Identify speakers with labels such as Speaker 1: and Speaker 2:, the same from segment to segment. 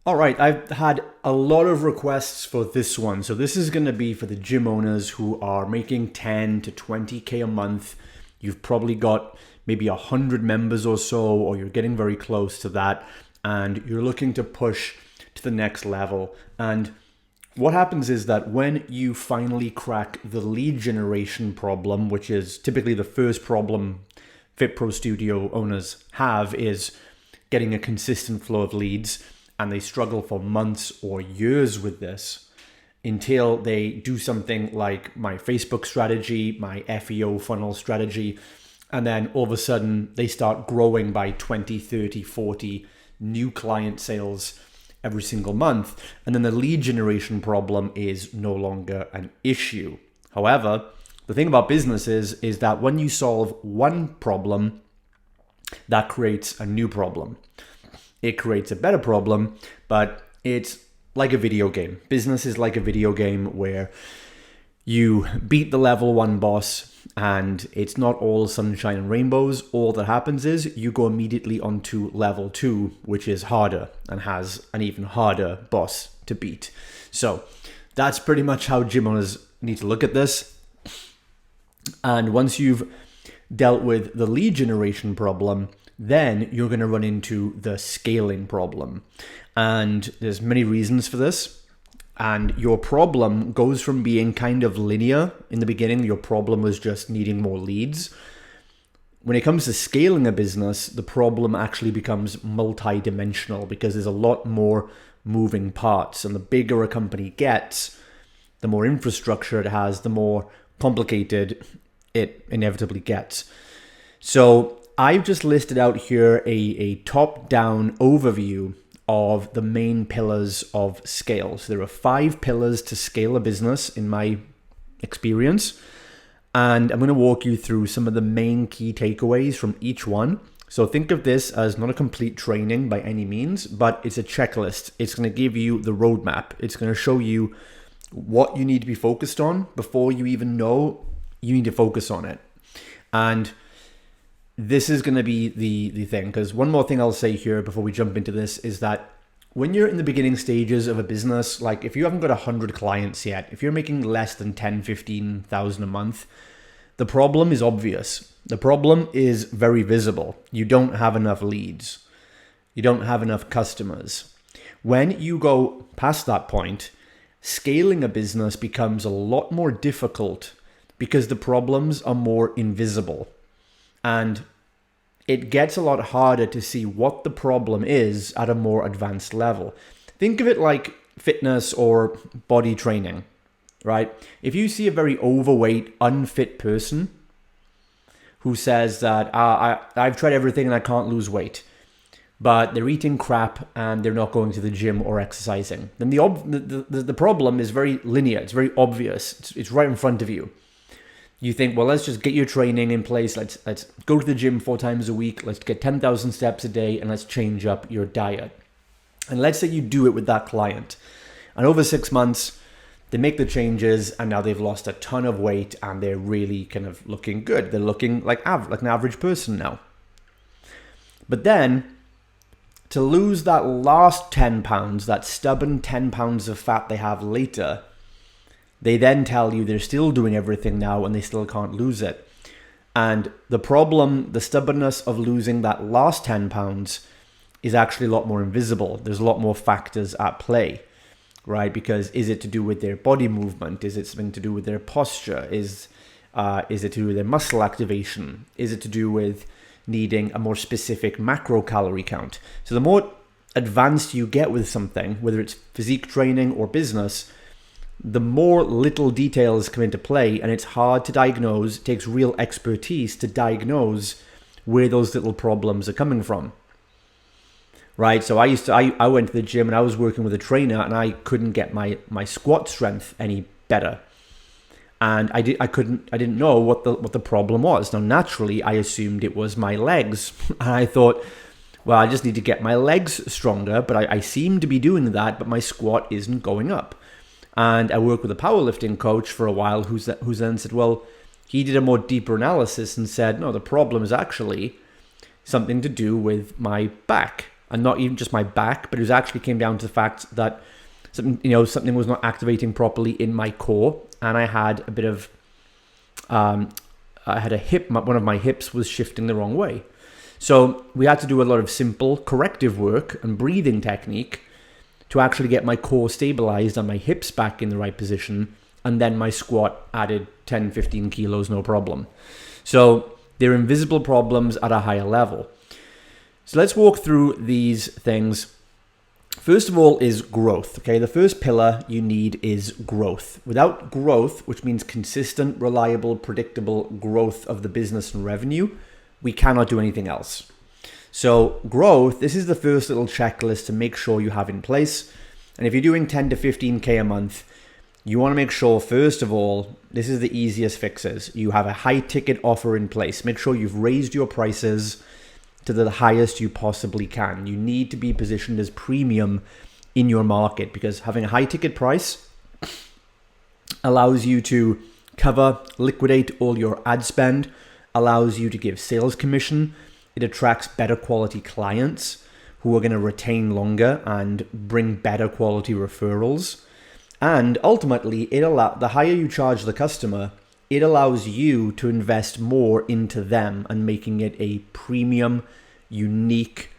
Speaker 1: All right, I've had a lot of requests for this one. So this is going to be for the gym owners who are making 10 to 20K a month. You've probably got maybe 100 members or so, or you're getting very close to that, and you're looking to push to the next level. And what happens is that when you finally crack the lead generation problem, which is typically the first problem FitPro Studio owners have, is getting a consistent flow of leads, and they struggle for months or years with this until they do something like my Facebook strategy, my FEO funnel strategy, and then all of a sudden they start growing by 20, 30, 40 new client sales every single month. And then the lead generation problem is no longer an issue. However, the thing about business is that when you solve one problem, that creates a new problem. It creates a better problem, but it's like a video game. Business is like a video game where you beat the level 1 boss and it's not all sunshine and rainbows. All that happens is you go immediately onto level 2, which is harder and has an even harder boss to beat. So that's pretty much how gym owners need to look at this. And once you've dealt with the lead generation problem, then you're going to run into the scaling problem. And there's many reasons for this. And your problem goes from being kind of linear. In the beginning, your problem was just needing more leads. When it comes to scaling a business, the problem actually becomes multi-dimensional because there's a lot more moving parts. And the bigger a company gets, the more infrastructure it has, the more complicated it inevitably gets. So I've just listed out here a top-down overview of the main pillars of scale. So there are 5 pillars to scale a business in my experience. And I'm going to walk you through some of the main key takeaways from each one. So think of this as not a complete training by any means, but it's a checklist. It's going to give you the roadmap. It's going to show you what you need to be focused on before you even know you need to focus on it. And this is going to be the thing, because one more thing I'll say here before we jump into this is that when you're in the beginning stages of a business, like if you haven't got 100 clients yet, if you're making less than 10, 15,000 a month, the problem is obvious. The problem is very visible. You don't have enough leads. You don't have enough customers. When you go past that point, scaling a business becomes a lot more difficult because the problems are more invisible. And it gets a lot harder to see what the problem is at a more advanced level. Think of it like fitness or body training, right? If you see a very overweight, unfit person who says that I've tried everything and I can't lose weight, but they're eating crap and they're not going to the gym or exercising, then the problem is very linear. It's very obvious. It's right in front of you. You think, well, let's just get your training in place. Let's go to the gym 4 times a week. Let's get 10,000 steps a day and let's change up your diet. And let's say you do it with that client. And over 6 months, they make the changes and now they've lost a ton of weight and they're really kind of looking good. They're looking like an average person now. But then to lose that last 10 pounds, that stubborn 10 pounds of fat they have later, they then tell you they're still doing everything now and they still can't lose it. And the problem, the stubbornness of losing that last 10 pounds is actually a lot more invisible. There's a lot more factors at play, right? Because is it to do with their body movement? Is it something to do with their posture? Is it to do with their muscle activation? Is it to do with needing a more specific macro calorie count? So the more advanced you get with something, whether it's physique training or business, the more little details come into play, and it's hard to diagnose. It takes real expertise to diagnose where those little problems are coming from, right? So I went to the gym and I was working with a trainer and I couldn't get my squat strength any better, and I didn't know what the problem was. Now naturally I assumed it was my legs, and I thought, well, I just need to get my legs stronger, but I seem to be doing that, but my squat isn't going up. And I worked with a powerlifting coach for a while who then said, well, he did a more deeper analysis and said, no, the problem is actually something to do with my back. and not even just my back, but it was actually came down to the fact that something was not activating properly in my core, and I had a bit of, I had a hip, one of my hips was shifting the wrong way. So we had to do a lot of simple corrective work and breathing technique to actually get my core stabilized and my hips back in the right position. And then my squat added 10, 15 kilos, no problem. So they're invisible problems at a higher level. So let's walk through these things. First of all is growth, okay? The first pillar you need is growth. Without growth, which means consistent, reliable, predictable growth of the business and revenue, we cannot do anything else. So growth, this is the first little checklist to make sure you have in place. And if you're doing 10 to 15K a month, you want to make sure, first of all, this is the easiest fixes. You have a high ticket offer in place. Make sure you've raised your prices to the highest you possibly can. You need to be positioned as premium in your market, because having a high ticket price allows you to liquidate all your ad spend, allows you to give sales commission. It attracts better quality clients who are going to retain longer and bring better quality referrals. And ultimately, the higher you charge the customer, it allows you to invest more into them and making it a premium, unique,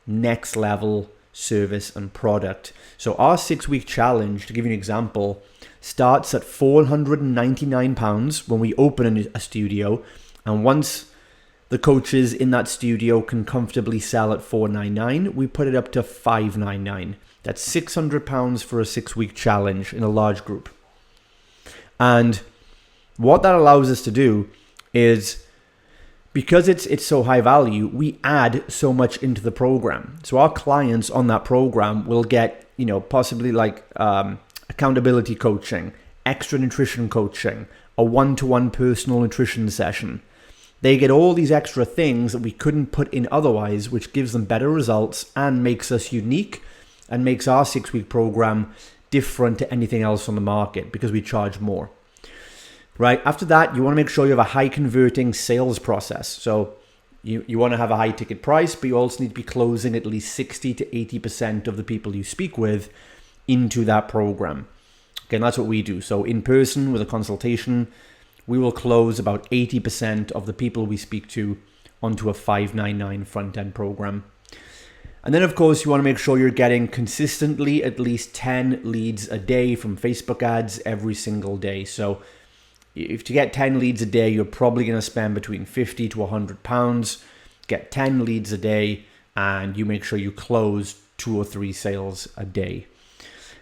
Speaker 1: next level service and product. So our 6-week challenge, to give you an example, starts at £499 when we open a studio. And once the coaches in that studio can comfortably sell at $499, we put it up to $599. That's £600 for a 6-week challenge in a large group. And what that allows us to do is, because it's so high value, we add so much into the program. So our clients on that program will get, possibly like accountability coaching, extra nutrition coaching, a one-to-one personal nutrition session. They get all these extra things that we couldn't put in otherwise, which gives them better results and makes us unique and makes our 6-week program different to anything else on the market because we charge more. Right? After that, you want to make sure you have a high converting sales process. So you want to have a high ticket price, but you also need to be closing at least 60 to 80% of the people you speak with into that program. Okay, and that's what we do. So in person with a consultation, we will close about 80% of the people we speak to onto a $599 front-end program. And then, of course, you want to make sure you're getting consistently at least 10 leads a day from Facebook ads every single day. So if to get 10 leads a day, you're probably going to spend between 50 to 100 pounds. Get 10 leads a day, and you make sure you close 2 or 3 sales a day.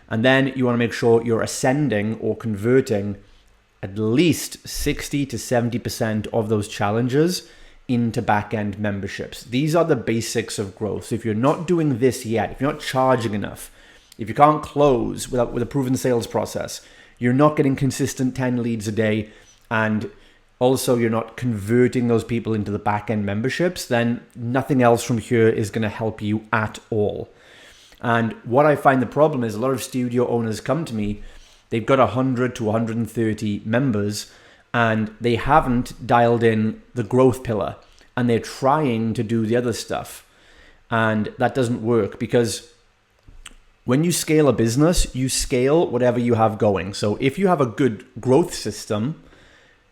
Speaker 1: And then you want to make sure you're ascending or converting at least 60 to 70% of those challenges into back-end memberships. These are the basics of growth. So if you're not doing this yet, if you're not charging enough, if you can't close with a proven sales process, you're not getting consistent 10 leads a day, and also you're not converting those people into the back-end memberships, then nothing else from here is going to help you at all. And what I find the problem is, a lot of studio owners come to me, they've got 100 to 130 members, and they haven't dialed in the growth pillar, and they're trying to do the other stuff. And that doesn't work, because when you scale a business, you scale whatever you have going. So if you have a good growth system,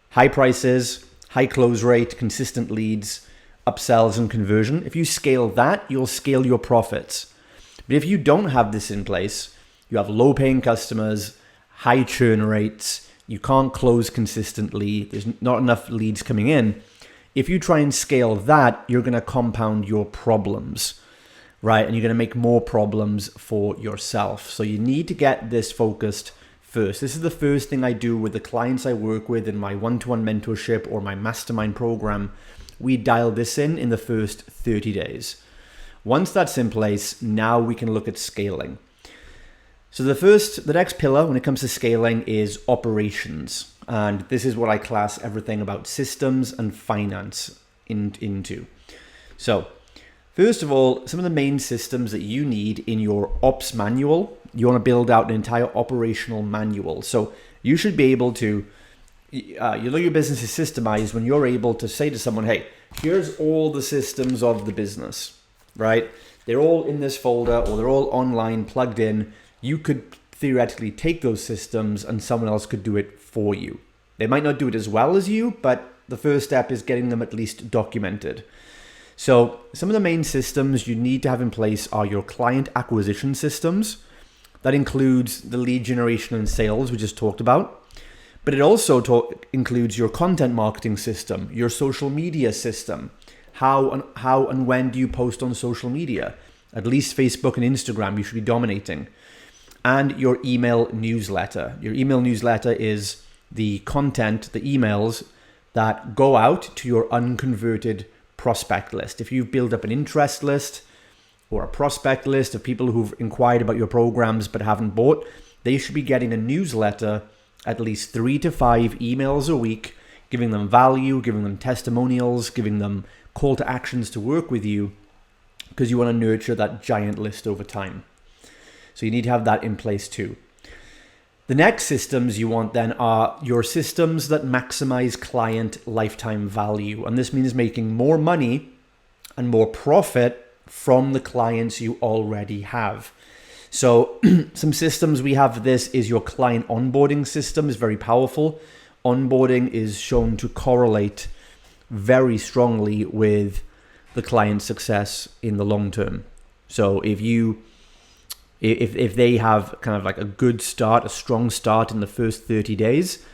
Speaker 1: high prices, high close rate, consistent leads, upsells and conversion, if you scale that, you'll scale your profits. But if you don't have this in place, you have low paying customers, high churn rates, you can't close consistently, there's not enough leads coming in. If you try and scale that, you're going to compound your problems, right? And you're going to make more problems for yourself. So you need to get this focused first. This is the first thing I do with the clients I work with in my one-to-one mentorship or my mastermind program. We dial this in the first 30 days. Once that's in place, now we can look at scaling. So the next pillar when it comes to scaling is operations. And this is what I class everything about systems and finance into. So first of all, some of the main systems that you need in your ops manual, you want to build out an entire operational manual. So you should be able to, your business is systemized when you're able to say to someone, hey, here's all the systems of the business, right? They're all in this folder, or they're all online plugged in. You could theoretically take those systems and someone else could do it for you. They might not do it as well as you, but the first step is getting them at least documented. So some of the main systems you need to have in place are your client acquisition systems. That includes the lead generation and sales we just talked about. But it also includes your content marketing system, your social media system. How and when do you post on social media? At least Facebook and Instagram, you should be dominating. And your email newsletter. Your email newsletter is the content, the emails that go out to your unconverted prospect list. If you've built up an interest list or a prospect list of people who've inquired about your programs but haven't bought, they should be getting a newsletter, at least 3 to 5 emails a week, giving them value, giving them testimonials, giving them call to actions to work with you, because you want to nurture that giant list over time. So you need to have that in place too. The next systems you want then are your systems that maximize client lifetime value. And this means making more money and more profit from the clients you already have. So some systems we have, this is your client onboarding system, is very powerful. Onboarding is shown to correlate very strongly with the client's success in the long term. So if they have kind of like a good start, a strong start in the first 30 days,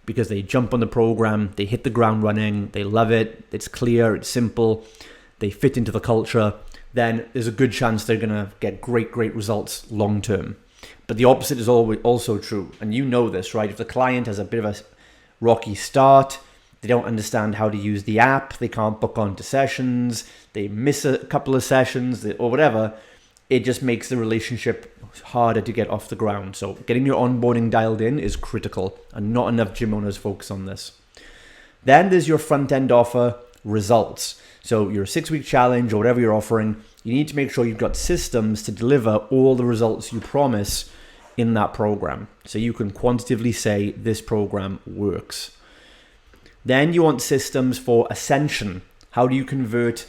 Speaker 1: because they jump on the program, they hit the ground running, they love it, it's clear, it's simple, they fit into the culture, then there's a good chance they're going to get great results long term. But the opposite is always also true. And you know this, right? If the client has a bit of a rocky start, they don't understand how to use the app, they can't book onto sessions, they miss a couple of sessions or whatever, it just makes the relationship harder to get off the ground. So getting your onboarding dialed in is critical, and not enough gym owners focus on this. Then there's your front-end offer, results. So your 6-week challenge or whatever you're offering, you need to make sure you've got systems to deliver all the results you promise in that program. So you can quantitatively say this program works. Then you want systems for ascension. How do you convert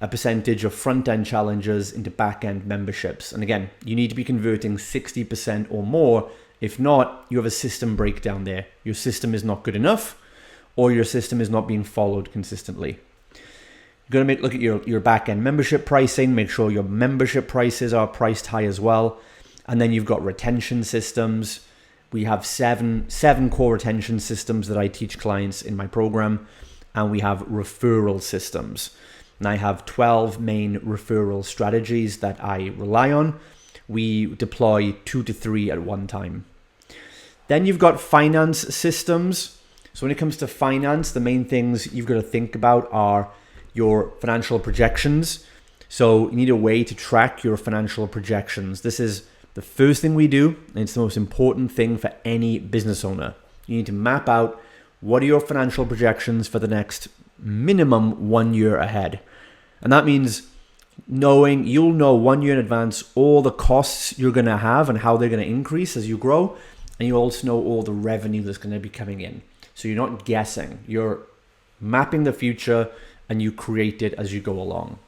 Speaker 1: a percentage of front-end challenges into back-end memberships? And again, you need to be converting 60% or more. If not, you have a system breakdown there. Your system is not good enough, or your system is not being followed consistently. You're going to look at your back-end membership pricing, make sure your membership prices are priced high as well. And then you've got retention systems. We have seven core retention systems that I teach clients in my program. And we have referral systems. And I have 12 main referral strategies that I rely on. We deploy 2 to 3 at one time. Then you've got finance systems. So when it comes to finance, the main things you've got to think about are your financial projections. So you need a way to track your financial projections. This is the first thing we do, and it's the most important thing for any business owner. You need to map out what are your financial projections for the next minimum 1 year ahead. And that means you'll know 1 year in advance all the costs you're going to have and how they're going to increase as you grow. And you also know all the revenue that's going to be coming in. So you're not guessing. You're mapping the future and you create it as you go along.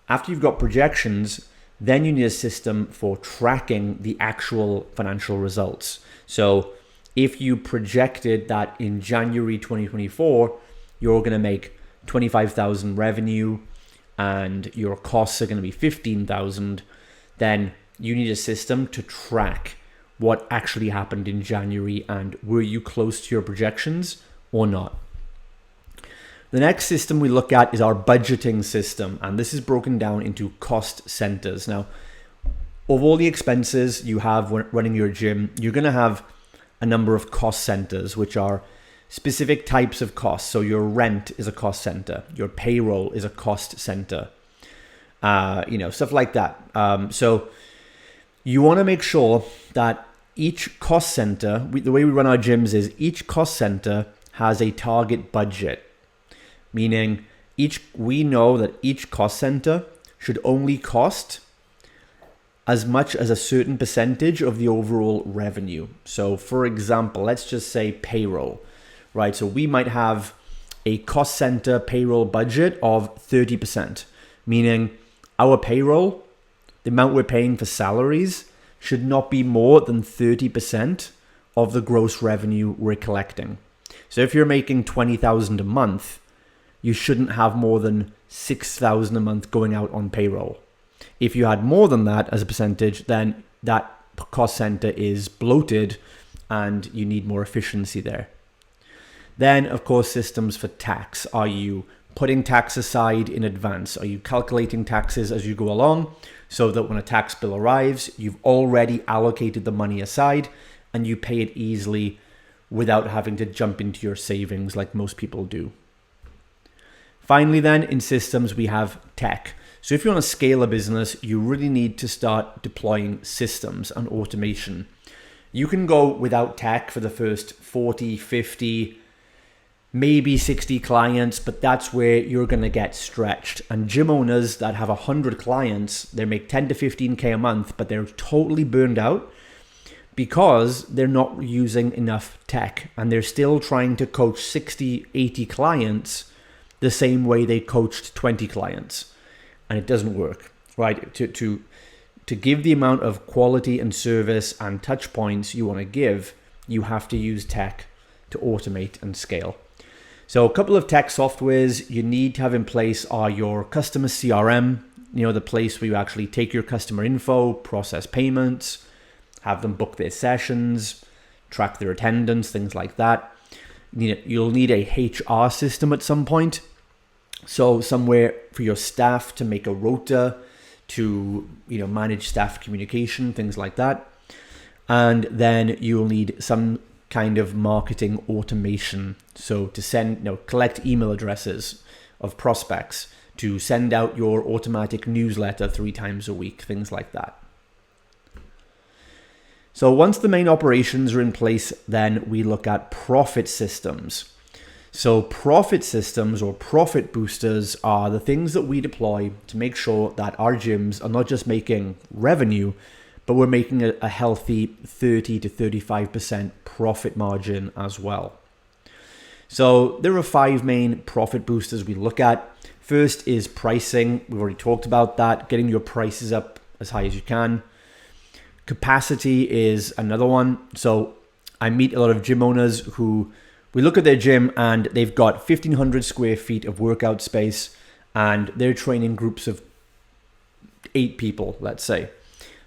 Speaker 1: After you've got projections, then you need a system for tracking the actual financial results. So if you projected that in January 2024, you're going to make 25,000 revenue and your costs are going to be 15,000, then you need a system to track what actually happened in January and were you close to your projections or not. The next system we look at is our budgeting system, and this is broken down into cost centers. Now, of all the expenses you have when running your gym, you're going to have a number of cost centers, which are specific types of costs. So your rent is a cost center, your payroll is a cost center, stuff like that. So you want to make sure that each cost center, the way we run our gyms is each cost center has a target budget. Meaning we know that each cost center should only cost as much as a certain percentage of the overall revenue. So for example, let's just say payroll, right? So we might have a cost center payroll budget of 30%, meaning Our payroll, the amount we're paying for salaries, should not be more than 30% of the gross revenue we're collecting. So if you're making $20,000 a month, you shouldn't have more than $6,000 a month going out on payroll. If you had more than that as a percentage, then that cost center is bloated and you need more efficiency there. Then, of course, systems for tax. Are you putting tax aside in advance? Are you calculating taxes as you go along so that when a tax bill arrives, you've already allocated the money aside and you pay it easily without having to jump into your savings like most people do? Finally, then, in systems, we have tech. So if you want to scale a business, you really need to start deploying systems and automation. You can go without tech for the first 40, 50, maybe 60 clients, but that's where you're going to get stretched. And gym owners that have 100 clients, they make 10 to 15K a month, but they're totally burned out because they're not using enough tech and they're still trying to coach 60, 80 clients the same way they coached 20 clients. And it doesn't work, right? To give the amount of quality and service and touch points you want to give, you have to use tech to automate and scale. So a couple of tech softwares you need to have in place are your customer CRM, the place where you actually take your customer info, process payments, have them book their sessions, track their attendance, things like that. You'll need a HR system at some point. So somewhere for your staff to make a rota, to manage staff communication, things like that. And then you'll need some kind of marketing automation. So to send, collect email addresses of prospects, to send out your automatic newsletter 3 times a week, things like that. So once the main operations are in place, then we look at profit systems. So profit systems or profit boosters are the things that we deploy to make sure that our gyms are not just making revenue, but we're making a healthy 30 to 35% profit margin as well. So there are 5 main profit boosters we look at. First is pricing. We've already talked about that, getting your prices up as high as you can. Capacity is another one. So I meet a lot of gym owners who we look at their gym and they've got 1,500 square feet of workout space and they're training groups of 8 people, let's say.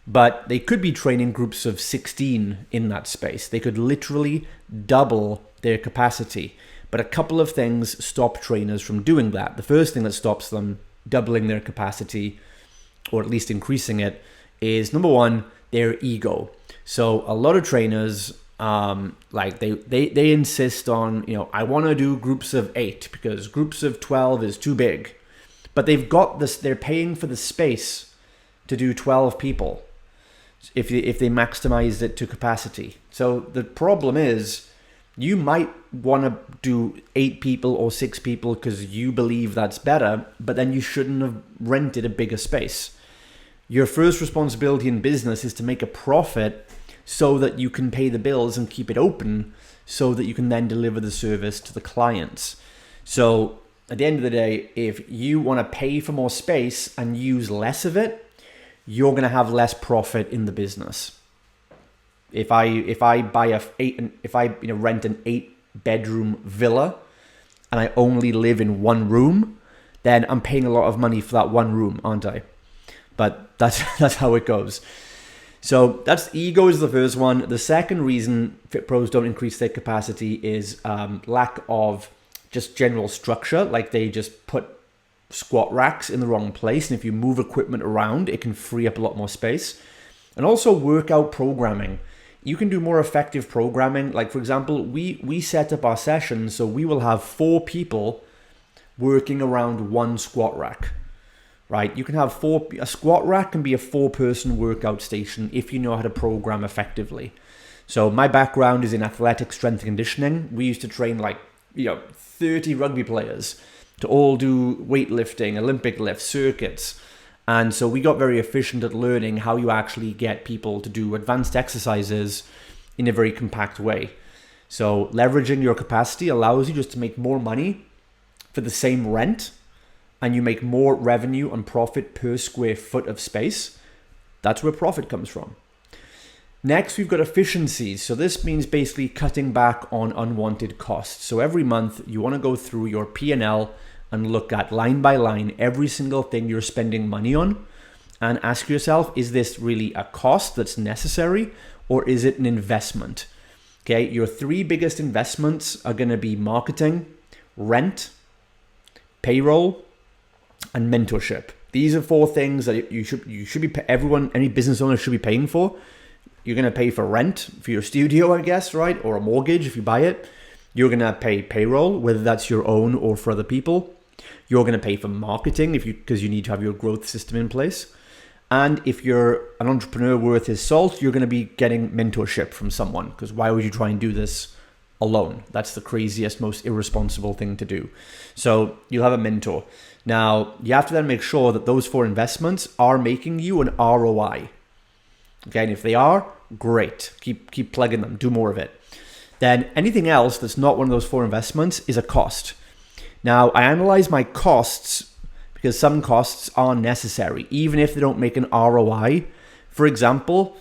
Speaker 1: But they could be training groups of 16 in that space. They could literally double their capacity. But a couple of things stop trainers from doing that. The first thing that stops them doubling their capacity, or at least increasing it, is number one, their ego. So a lot of trainers, they insist on, I want to do groups of 8 because groups of 12 is too big. But they've got this, they're paying for the space to do 12 people if they maximize it to capacity. So the problem is you might want to do 8 people or 6 people because you believe that's better, but then you shouldn't have rented a bigger space. Your first responsibility in business is to make a profit so that you can pay the bills and keep it open so that you can then deliver the service to the clients. So at the end of the day, if you want to pay for more space and use less of it, you're going to have less profit in the business. If I rent an 8-bedroom villa and I only live in one room, then I'm paying a lot of money for that one room, aren't I? But that's how it goes. So that's ego is the first one. The second reason fit pros don't increase their capacity is lack of just general structure. Like they just put squat racks in the wrong place. And if you move equipment around, it can free up a lot more space. And also workout programming. You can do more effective programming. Like for example, we set up our sessions so we will have 4 people working around one squat rack. Right, you can have a squat rack can be a 4-person workout station if you know how to program effectively. So my background is in athletic strength and conditioning. We used to train 30 rugby players to all do weightlifting, Olympic lifts, circuits. And so we got very efficient at learning how you actually get people to do advanced exercises in a very compact way. So leveraging your capacity allows you just to make more money for the same rent and you make more revenue and profit per square foot of space, that's where profit comes from. Next, we've got efficiencies. So this means basically cutting back on unwanted costs. So every month you want to go through your P&L and look at line by line every single thing you're spending money on and ask yourself, is this really a cost that's necessary or is it an investment? Okay, your three biggest investments are going to be marketing, rent, payroll, and mentorship. These are four things that you should be, any business owner should be paying for. You're going to pay for rent for your studio, I guess, right? Or a mortgage if you buy it. You're going to pay payroll, whether that's your own or for other people. You're going to pay for marketing because you need to have your growth system in place. And if you're an entrepreneur worth his salt, you're going to be getting mentorship from someone, because why would you try and do this alone? That's the craziest, most irresponsible thing to do. So you'll have a mentor. Now, you have to then make sure that those four investments are making you an ROI. Okay, and if they are, great. Keep plugging them. Do more of it. Then anything else that's not one of those four investments is a cost. Now, I analyze my costs because some costs are necessary, even if they don't make an ROI. For example,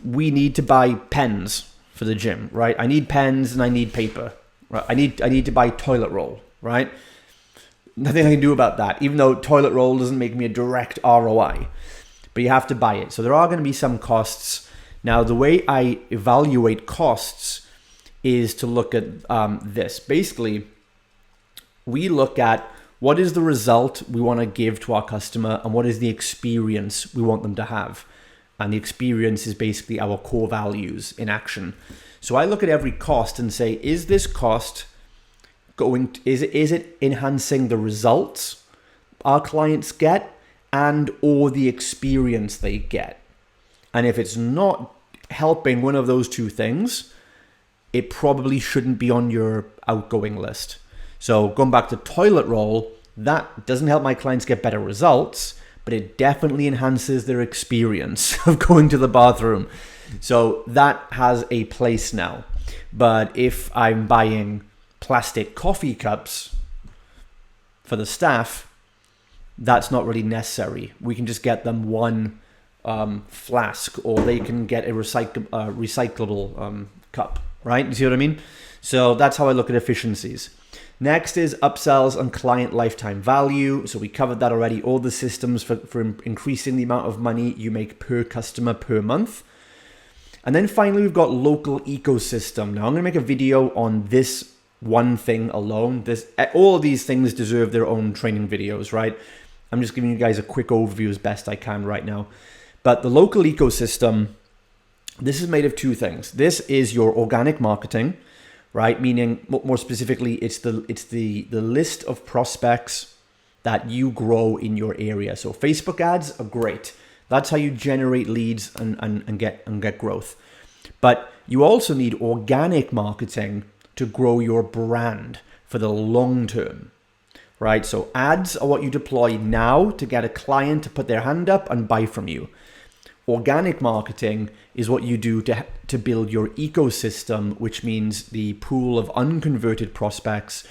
Speaker 1: we need to buy pens for the gym, right? I need pens and I need paper. Right? I need to buy toilet roll, right? Nothing I can do about that, even though toilet roll doesn't make me a direct ROI. But you have to buy it. So there are going to be some costs. Now, the way I evaluate costs is to look at this. Basically, we look at what is the result we want to give to our customer and what is the experience we want them to have. And the experience is basically our core values in action. So I look at every cost and say, is this cost is it enhancing the results our clients get and or the experience they get? And if it's not helping one of those two things, it probably shouldn't be on your outgoing list. So going back to toilet roll, that doesn't help my clients get better results, but it definitely enhances their experience of going to the bathroom. So that has a place now. But if I'm buying plastic coffee cups for the staff, that's not really necessary. We can just get them one flask, or they can get a recyclable cup, right? You see what I mean? So that's how I look at efficiencies. Next is upsells and client lifetime value. So we covered that already. All the systems for increasing the amount of money you make per customer per month. And then finally, we've got local ecosystem. Now I'm going to make a video on this one thing alone. All of these things deserve their own training videos, right? I'm just giving you guys a quick overview as best I can right now. But the local ecosystem, this is made of two things. This is your organic marketing, right? Meaning, more specifically, it's the list of prospects that you grow in your area. So Facebook ads are great. That's how you generate leads and get growth. But you also need organic marketing to grow your brand for the long term, right? So ads are what you deploy now to get a client to put their hand up and buy from you. Organic marketing is what you do to build your ecosystem, which means the pool of unconverted prospects.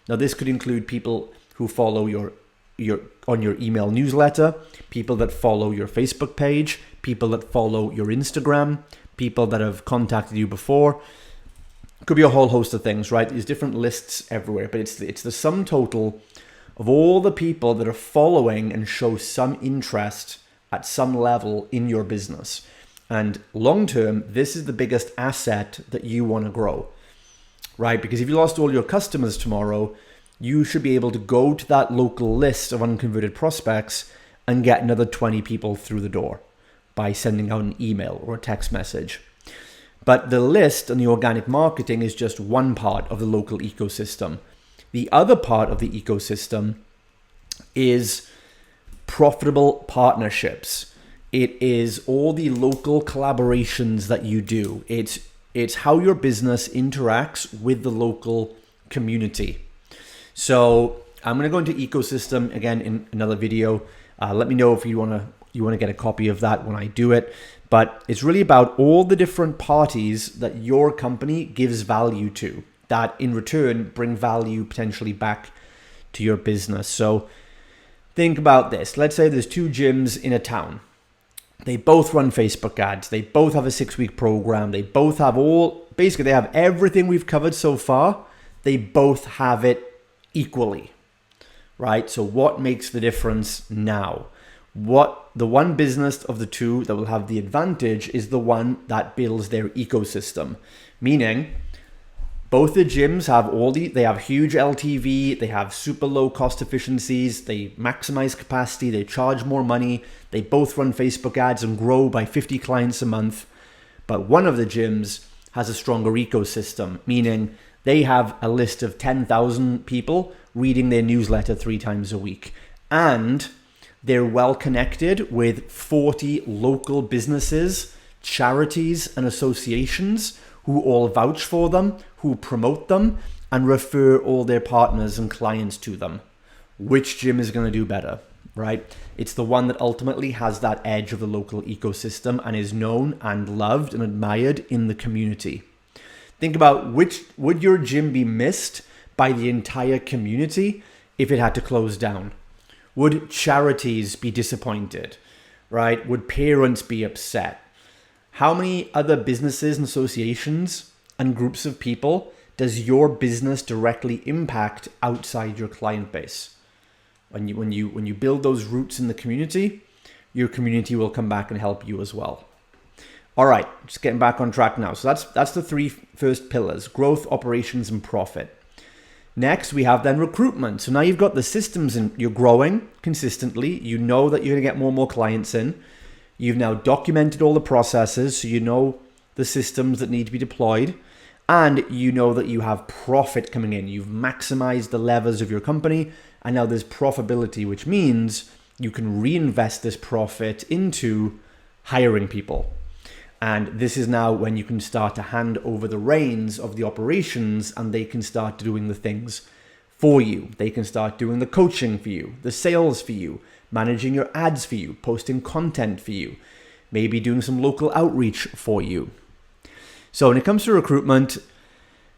Speaker 1: Now, this could include people who follow your email newsletter, people that follow your Facebook page, people that follow your Instagram, people that have contacted you before. It could be a whole host of things, right? There's different lists everywhere, but it's the sum total of all the people that are following and show some interest at some level in your business. And long term, this is the biggest asset that you want to grow, right? Because if you lost all your customers tomorrow, you should be able to go to that local list of unconverted prospects and get another 20 people through the door by sending out an email or a text message. But the list and the organic marketing is just one part of the local ecosystem. The other part of the ecosystem is profitable partnerships. It is all the local collaborations that you do. It's how your business interacts with the local community. So I'm going to go into ecosystem again in another video. Let me know if you want to get a copy of that when I do it. But it's really about all the different parties that your company gives value to, that in return bring value potentially back to your business. So think about this. Let's say there's 2 gyms in a town. They both run Facebook ads. They both have a 6-week program. They both have basically they have everything we've covered so far. They both have it equally, right? So what makes the difference now? The one business of the 2 that will have the advantage is the one that builds their ecosystem, meaning both the gyms have they have huge LTV, they have super low cost efficiencies, they maximize capacity, they charge more money, they both run Facebook ads and grow by 50 clients a month. But one of the gyms has a stronger ecosystem, meaning they have a list of 10,000 people reading their newsletter 3 times a week. And they're well connected with 40 local businesses, charities, and associations who all vouch for them, who promote them, and refer all their partners and clients to them. Which gym is going to do better, right? It's the one that ultimately has that edge of the local ecosystem and is known and loved and admired in the community. Think about would your gym be missed by the entire community if it had to close down? Would charities be disappointed, right? Would parents be upset? How many other businesses and associations and groups of people does your business directly impact outside your client base? When you build those roots in the community, your community will come back and help you as well. All right, just getting back on track now. So that's the 3 first pillars: growth, operations, and profit. Next, we have then recruitment. So now you've got the systems and you're growing consistently. You know that you're going to get more and more clients in. You've now documented all the processes, so you know the systems that need to be deployed, and you know that you have profit coming in. You've maximized the levers of your company, and now there's profitability, which means you can reinvest this profit into hiring people. And this is now when you can start to hand over the reins of the operations, and they can start doing the things for you. They can start doing the coaching for you, the sales for you, managing your ads for you, posting content for you, maybe doing some local outreach for you. So when it comes to recruitment,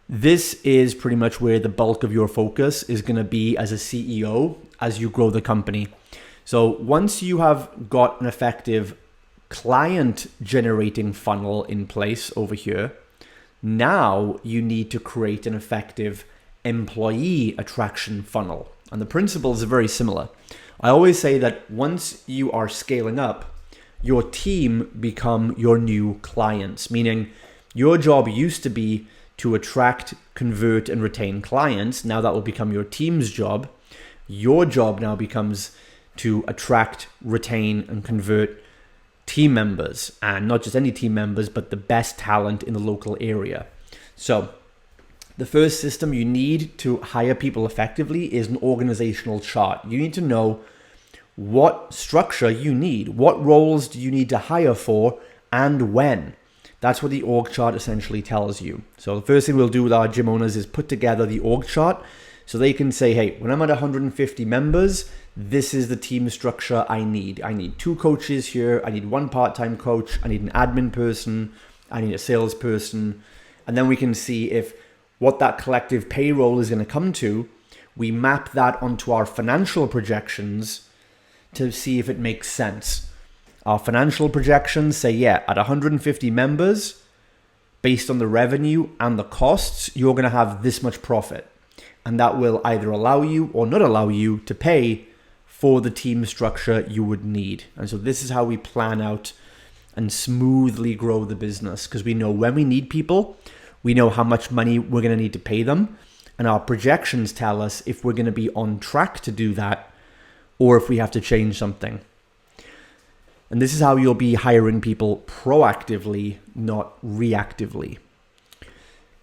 Speaker 1: this is pretty much where the bulk of your focus is going to be as a CEO as you grow the company. So once you have got an effective client generating funnel in place over here, now you need to create an effective employee attraction funnel. And the principles are very similar. I always say that once you are scaling up, your team become your new clients, meaning your job used to be to attract, convert, and retain clients. Now that will become your team's job. Your job now becomes to attract, retain, and convert team members, and not just any team members, but the best talent in the local area. So the first system you need to hire people effectively is an organizational chart. You need to know what structure you need, what roles do you need to hire for, and when. That's what the org chart essentially tells you. So the first thing we'll do with our gym owners is put together the org chart so they can say, hey, when I'm at 150 members, this is the team structure I need. I need 2 coaches here. I need 1 part-time coach. I need an admin person. I need a salesperson. And then we can see if what that collective payroll is going to come to, we map that onto our financial projections to see if it makes sense. Our financial projections say, yeah, at 150 members, based on the revenue and the costs, you're going to have this much profit. And that will either allow you or not allow you to pay for the team structure you would need. And so this is how we plan out and smoothly grow the business, because we know when we need people, we know how much money we're going to need to pay them. And our projections tell us if we're going to be on track to do that or if we have to change something. And this is how you'll be hiring people proactively, not reactively.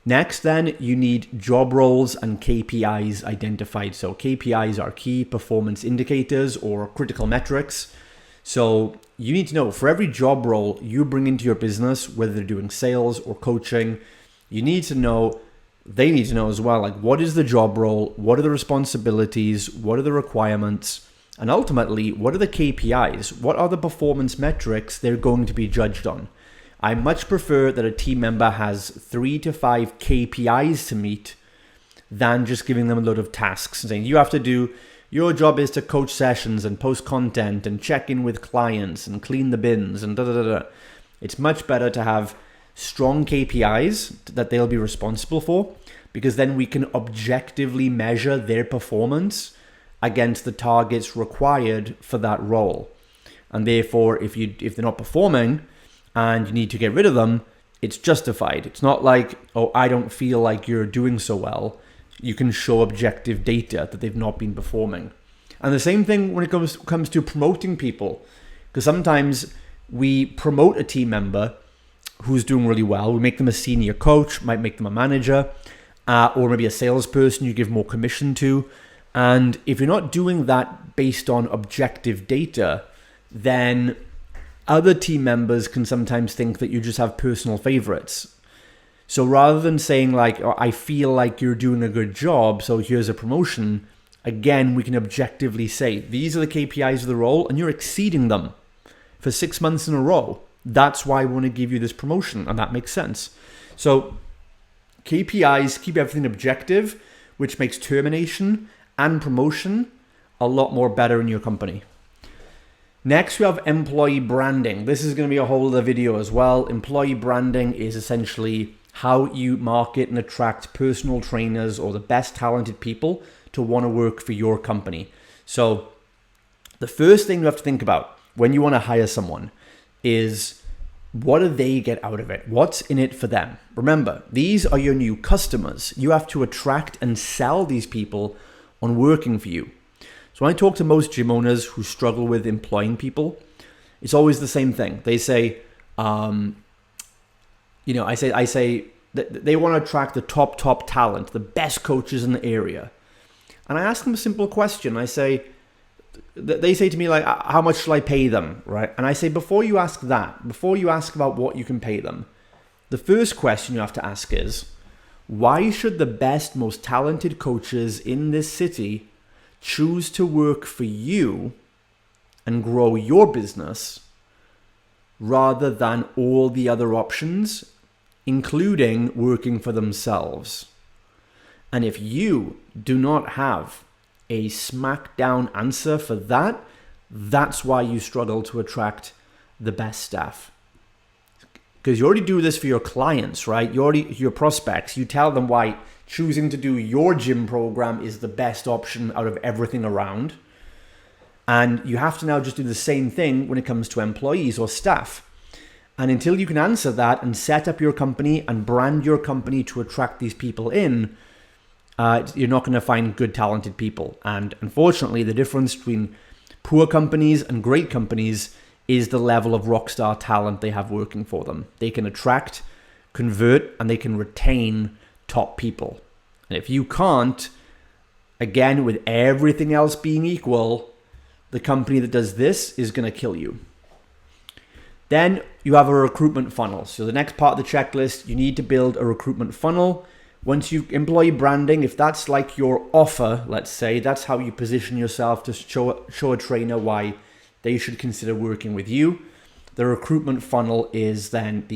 Speaker 1: Next, then, you need job roles and KPIs identified. So KPIs are key performance indicators or critical metrics. So you need to know for every job role you bring into your business, whether they're doing sales or coaching, you need to know, they need to know as well, like what is the job role, what are the responsibilities, what are the requirements, and ultimately, what are the KPIs? What are the performance metrics they're going to be judged on? I much prefer that a team member has 3 to 5 KPIs to meet than just giving them a load of tasks and saying, you have to do Your job is to coach sessions and post content and check in with clients and clean the bins and da. It's much better to have strong KPIs that they'll be responsible for, because then we can objectively measure their performance against the targets required for that role. And therefore, if they're not performing and you need to get rid of them, it's justified. It's not like, oh, I don't feel like you're doing so well. You can show objective data that they've not been performing. And the same thing when it comes to promoting people, because sometimes we promote a team member who's doing really well. We make them a senior coach, might make them a manager, or maybe a salesperson you give more commission to. And if you're not doing that based on objective data, then other team members can sometimes think that you just have personal favorites. So rather than saying like, oh, I feel like you're doing a good job, so here's a promotion, again, we can objectively say, these are the KPIs of the role and you're exceeding them for 6 months in a row. That's why we want to give you this promotion, and that makes sense. So KPIs keep everything objective, which makes termination and promotion a lot more better in your company. Next, we have employee branding. This is going to be a whole other video as well. Employee branding is essentially how you market and attract personal trainers or the best talented people to want to work for your company. So the first thing you have to think about when you want to hire someone is, what do they get out of it? What's in it for them? Remember, these are your new customers. You have to attract and sell these people on working for you. So when I talk to most gym owners who struggle with employing people, it's always the same thing. They say, I say that they want to attract the top talent, the best coaches in the area. And I ask them a simple question. They say to me, like, how much shall I pay them, right? And I say, before you ask that, before you ask about what you can pay them, the first question you have to ask is, why should the best, most talented coaches in this city choose to work for you and grow your business rather than all the other options, including working for themselves? And if you do not have a smackdown answer for that, that's why you struggle to attract the best staff. Because you already do this for your clients, right? Your prospects. You tell them why choosing to do your gym program is the best option out of everything around. And you have to now just do the same thing when it comes to employees or staff. And until you can answer that and set up your company and brand your company to attract these people in, you're not going to find good, talented people. And unfortunately, the difference between poor companies and great companies is the level of rockstar talent they have working for them. They can attract, convert, and they can retain top people. And if you can't, again, with everything else being equal, the company that does this is going to kill you. Then you have a recruitment funnel. So the next part of the checklist, you need to build a recruitment funnel. Once you employee branding, if that's like your offer, let's say, that's how you position yourself to show a trainer why they should consider working with you. The recruitment funnel is then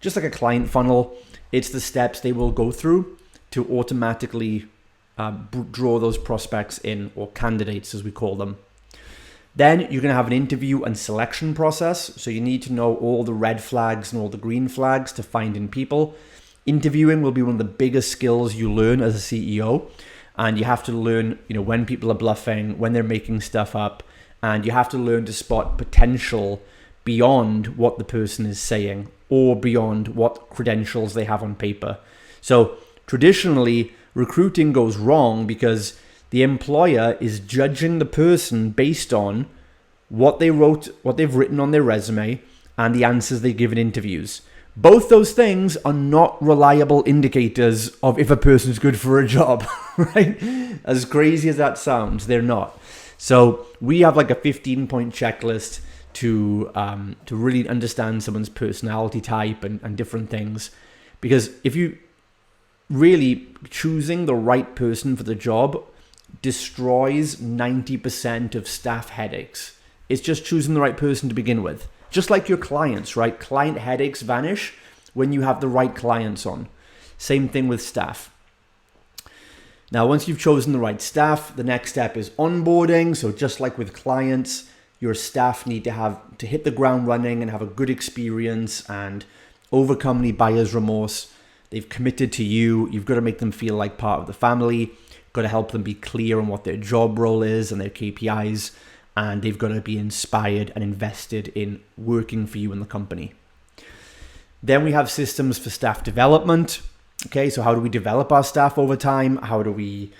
Speaker 1: just like a client funnel. It's the steps they will go through to automatically draw those prospects in, or candidates as we call them. Then you're going to have an interview and selection process. So you need to know all the red flags and all the green flags to find in people. Interviewing will be one of the biggest skills you learn as a CEO. And you have to learn, when people are bluffing, when they're making stuff up. And you have to learn to spot potential beyond what the person is saying or beyond what credentials they have on paper. So traditionally, recruiting goes wrong because the employer is judging the person based on what they've written on their resume and the answers they give in interviews. Both those things are not reliable indicators of if a person is good for a job, right? As crazy as that sounds, they're not. So we have like a 15-point checklist to really understand someone's personality type and different things. Because if you really choosing the right person for the job destroys 90% of staff headaches. It's just choosing the right person to begin with. Just like your clients, right? Client headaches vanish when you have the right clients on. Same thing with staff. Now, once you've chosen the right staff, the next step is onboarding. So just like with clients, your staff need to hit the ground running and have a good experience and overcome any buyer's remorse. They've committed to you. You've got to make them feel like part of the family. You've got to help them be clear on what their job role is and their KPIs. And they've got to be inspired and invested in working for you in the company. Then we have systems for staff development. Okay, so how do we develop our staff over time? How do we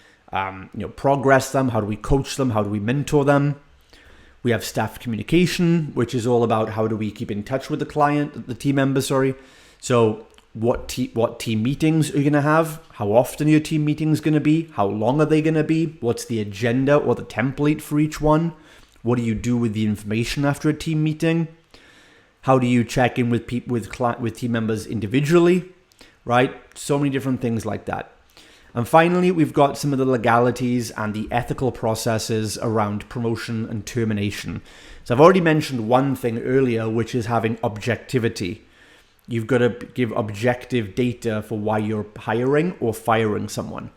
Speaker 1: progress them? How do we coach them? How do we mentor them? We have staff communication, which is all about how do we keep in touch with the team members, sorry. So what team meetings are you going to have? How often are your team meetings going to be? How long are they going to be? What's the agenda or the template for each one? What do you do with the information after a team meeting? How do you check in with team members individually? Right? So many different things like that. And finally, we've got some of the legalities and the ethical processes around promotion and termination. So I've already mentioned one thing earlier, which is having objectivity. You've got to give objective data for why you're hiring or firing someone.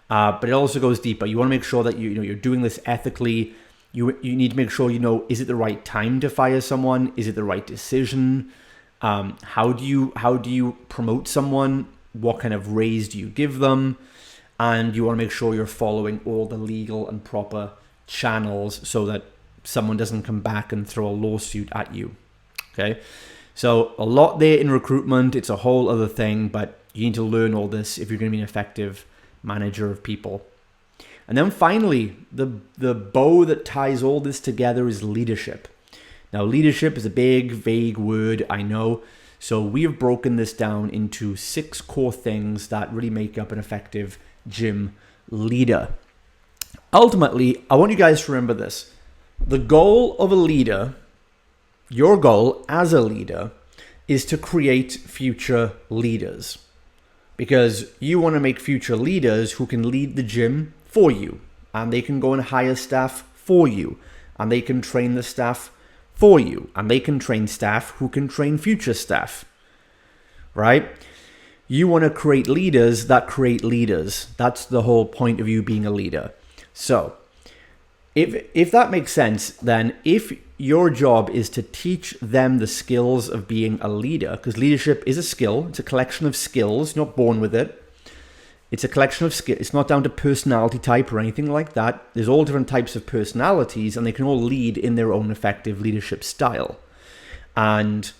Speaker 1: But it also goes deeper. You want to make sure that you're doing this ethically. You need to make sure is it the right time to fire someone? Is it the right decision? How do you promote someone? What kind of raise do you give them? And you want to make sure you're following all the legal and proper channels so that someone doesn't come back and throw a lawsuit at you. Okay, so a lot there in recruitment. It's a whole other thing, but you need to learn all this if you're going to be an effective manager of people. And then finally, the bow that ties all this together is leadership. Now, leadership is a big, vague word, I know. So we have broken this down into 6 core things that really make up an effective gym leader. Ultimately, I want you guys to remember this. The goal of a leader, your goal as a leader, is to create future leaders. Because you want to make future leaders who can lead the gym for you. And they can go and hire staff for you. And they can train the staff for you. And they can train staff who can train future staff. Right? You want to create leaders that create leaders. That's the whole point of you being a leader. So, if that makes sense, then if your job is to teach them the skills of being a leader, because leadership is a skill, it's a collection of skills, you're not born with it. It's a collection of skills. It's not down to personality type or anything like that. There's all different types of personalities, and they can all lead in their own effective leadership style. And,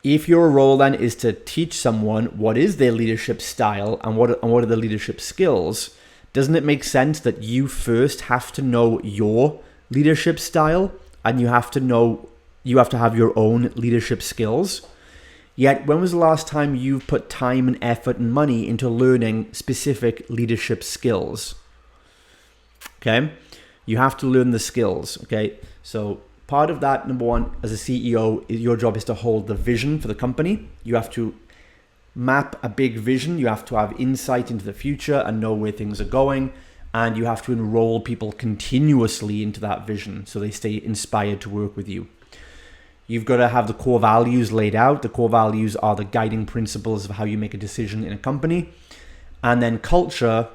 Speaker 1: if your role then is to teach someone what is their leadership style and what are the leadership skills, doesn't it make sense that you first have to know your leadership style and you have to have your own leadership skills? Yet, when was the last time you've put time and effort and money into learning specific leadership skills? Okay, you have to learn the skills. Okay, so part of that, number one, as a CEO, your job is to hold the vision for the company. You have to map a big vision. You have to have insight into the future and know where things are going. And you have to enroll people continuously into that vision so they stay inspired to work with you. You've got to have the core values laid out. The core values are the guiding principles of how you make a decision in a company. And then culture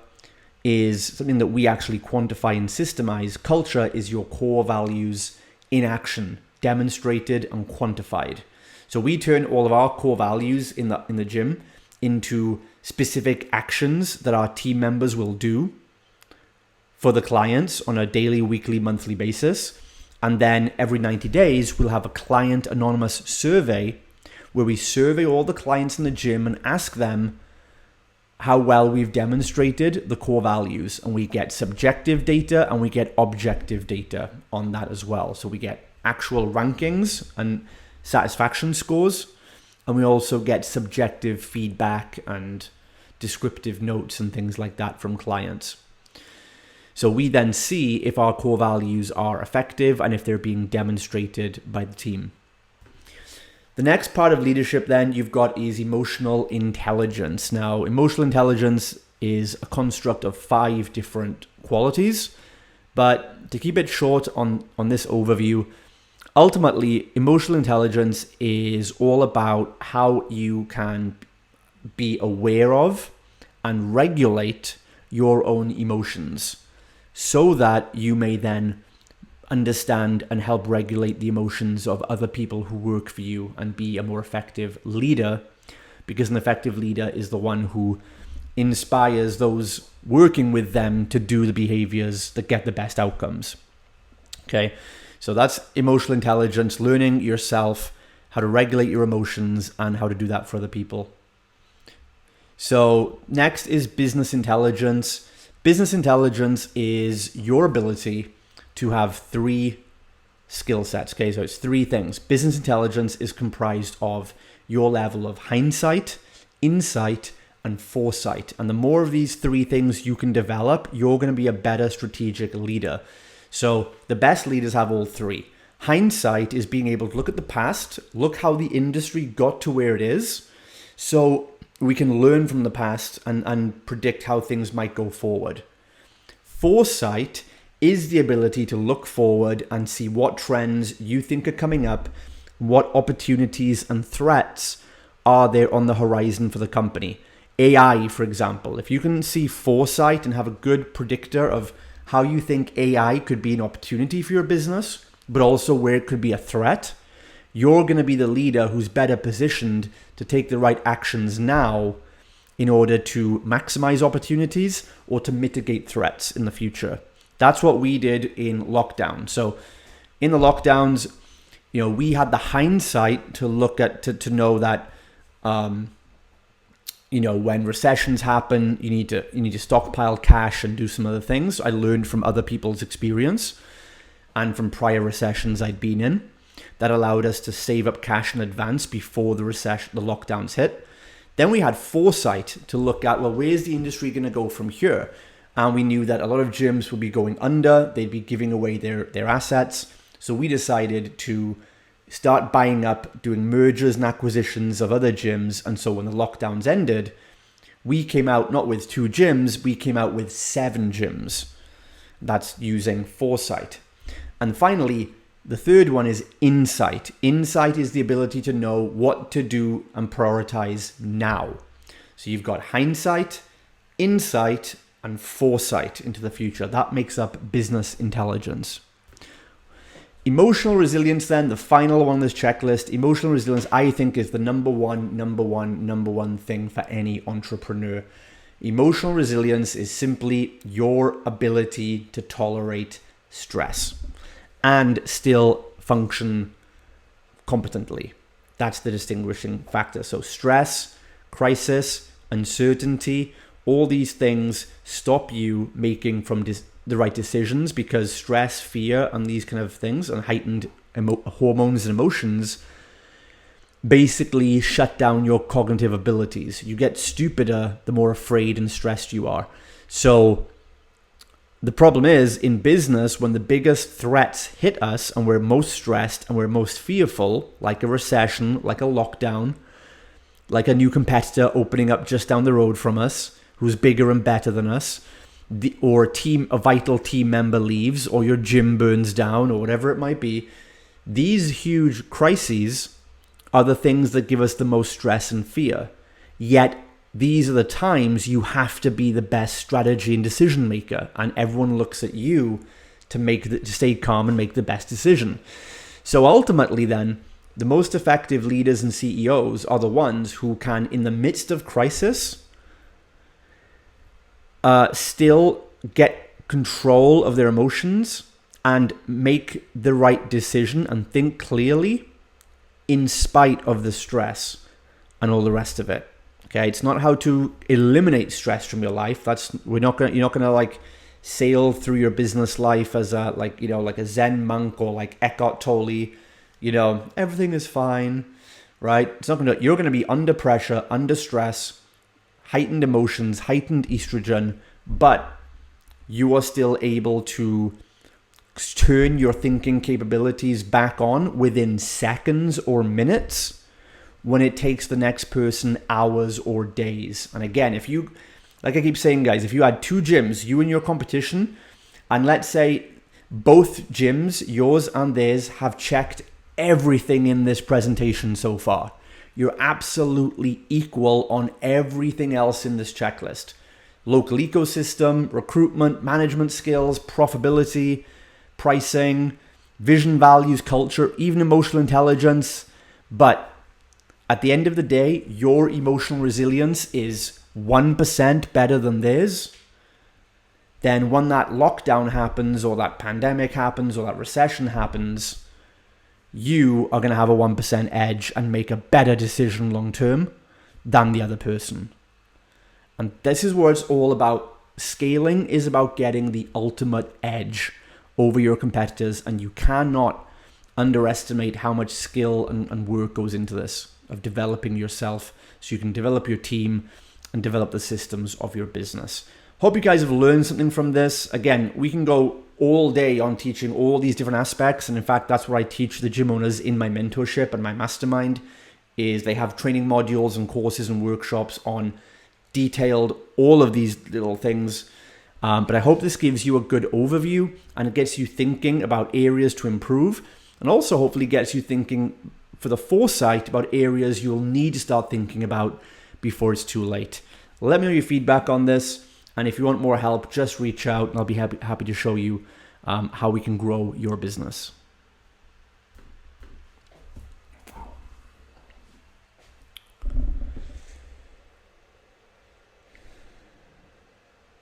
Speaker 1: is something that we actually quantify and systemize. Culture is your core values in action, demonstrated and quantified. So we turn all of our core values in the gym into specific actions that our team members will do for the clients on a daily, weekly, monthly basis. And then every 90 days, we'll have a client anonymous survey where we survey all the clients in the gym and ask them how well we've demonstrated the core values. And we get subjective data and we get objective data on that as well. So we get actual rankings and satisfaction scores. And we also get subjective feedback and descriptive notes and things like that from clients. So we then see if our core values are effective and if they're being demonstrated by the team. The next part of leadership then you've got is emotional intelligence. Now, emotional intelligence is a construct of 5 different qualities, but to keep it short on this overview, ultimately, emotional intelligence is all about how you can be aware of and regulate your own emotions so that you may then understand and help regulate the emotions of other people who work for you and be a more effective leader, because an effective leader is the one who inspires those working with them to do the behaviors that get the best outcomes. Okay, so that's emotional intelligence, learning yourself how to regulate your emotions and how to do that for other people. So next is business intelligence. Business intelligence is your ability to have 3 skill sets. Okay, so it's 3 things. Business intelligence is comprised of your level of hindsight, insight, and foresight. And the more of these 3 things you can develop, you're going to be a better strategic leader. So the best leaders have all 3. Hindsight is being able to look at the past, look how the industry got to where it is, so we can learn from the past and predict how things might go forward. Foresight is the ability to look forward and see what trends you think are coming up, what opportunities and threats are there on the horizon for the company. AI, for example, if you can see foresight and have a good predictor of how you think AI could be an opportunity for your business, but also where it could be a threat, you're going to be the leader who's better positioned to take the right actions now in order to maximize opportunities or to mitigate threats in the future. That's what we did in lockdown. So in the lockdowns, we had the hindsight to look at, to know that, when recessions happen, you need to stockpile cash and do some other things. I learned from other people's experience and from prior recessions I'd been in that allowed us to save up cash in advance before the lockdowns hit. Then we had foresight to look at, well, where's the industry going to go from here? And we knew that a lot of gyms would be going under, they'd be giving away their assets. So we decided to start buying up, doing mergers and acquisitions of other gyms. And so when the lockdowns ended, we came out not with 2 gyms, we came out with 7 gyms. That's using foresight. And finally, the third one is insight. Insight is the ability to know what to do and prioritize now. So you've got hindsight, insight, and foresight into the future. That makes up business intelligence. Emotional resilience then, the final one on this checklist. Emotional resilience, I think, is the number one thing for any entrepreneur. Emotional resilience is simply your ability to tolerate stress and still function competently. That's the distinguishing factor. So stress, crisis, uncertainty, all these things stop you making the right decisions, because stress, fear, and these kind of things and heightened hormones and emotions basically shut down your cognitive abilities. You get stupider the more afraid and stressed you are. So the problem is, in business, when the biggest threats hit us and we're most stressed and we're most fearful, like a recession, like a lockdown, like a new competitor opening up just down the road from us, who's bigger and better than us, or a vital team member leaves, or your gym burns down, or whatever it might be, these huge crises are the things that give us the most stress and fear. Yet these are the times you have to be the best strategy and decision maker, and everyone looks at you to stay calm and make the best decision. So ultimately then, the most effective leaders and CEOs are the ones who can, in the midst of crisis, still get control of their emotions and make the right decision and think clearly in spite of the stress and all the rest of it. Okay, it's not how to eliminate stress from your life. You're not gonna like sail through your business life as like a Zen monk or like Eckhart Tolle. Everything is fine, right? You're gonna be under pressure, under stress, heightened emotions, heightened estrogen, but you are still able to turn your thinking capabilities back on within seconds or minutes, when it takes the next person hours or days. And again, if you, like I keep saying, guys, if you had 2 gyms, you and your competition, and let's say both gyms, yours and theirs, have checked everything in this presentation so far. you're absolutely equal on everything else in this checklist. Local ecosystem, recruitment, management skills, profitability, pricing, vision, values, culture, even emotional intelligence. But at the end of the day, your emotional resilience is 1% better than theirs. Then when that lockdown happens, or that pandemic happens, or that recession happens, you are going to have a 1% edge and make a better decision long term than the other person. And this is what it's all about. Scaling is about getting the ultimate edge over your competitors, and you cannot underestimate how much skill and work goes into this, of developing yourself so you can develop your team and develop the systems of your business. Hope you guys have learned something from this. Again, we can go all day on teaching all these different aspects. And in fact, that's what I teach the gym owners in my mentorship and my mastermind, is they have training modules and courses and workshops on detailed all of these little things. But I hope this gives you a good overview and it gets you thinking about areas to improve, and also hopefully gets you thinking for the foresight about areas you'll need to start thinking about before it's too late. Let me know your feedback on this. And if you want more help, just reach out and I'll be happy to show you how we can grow your business.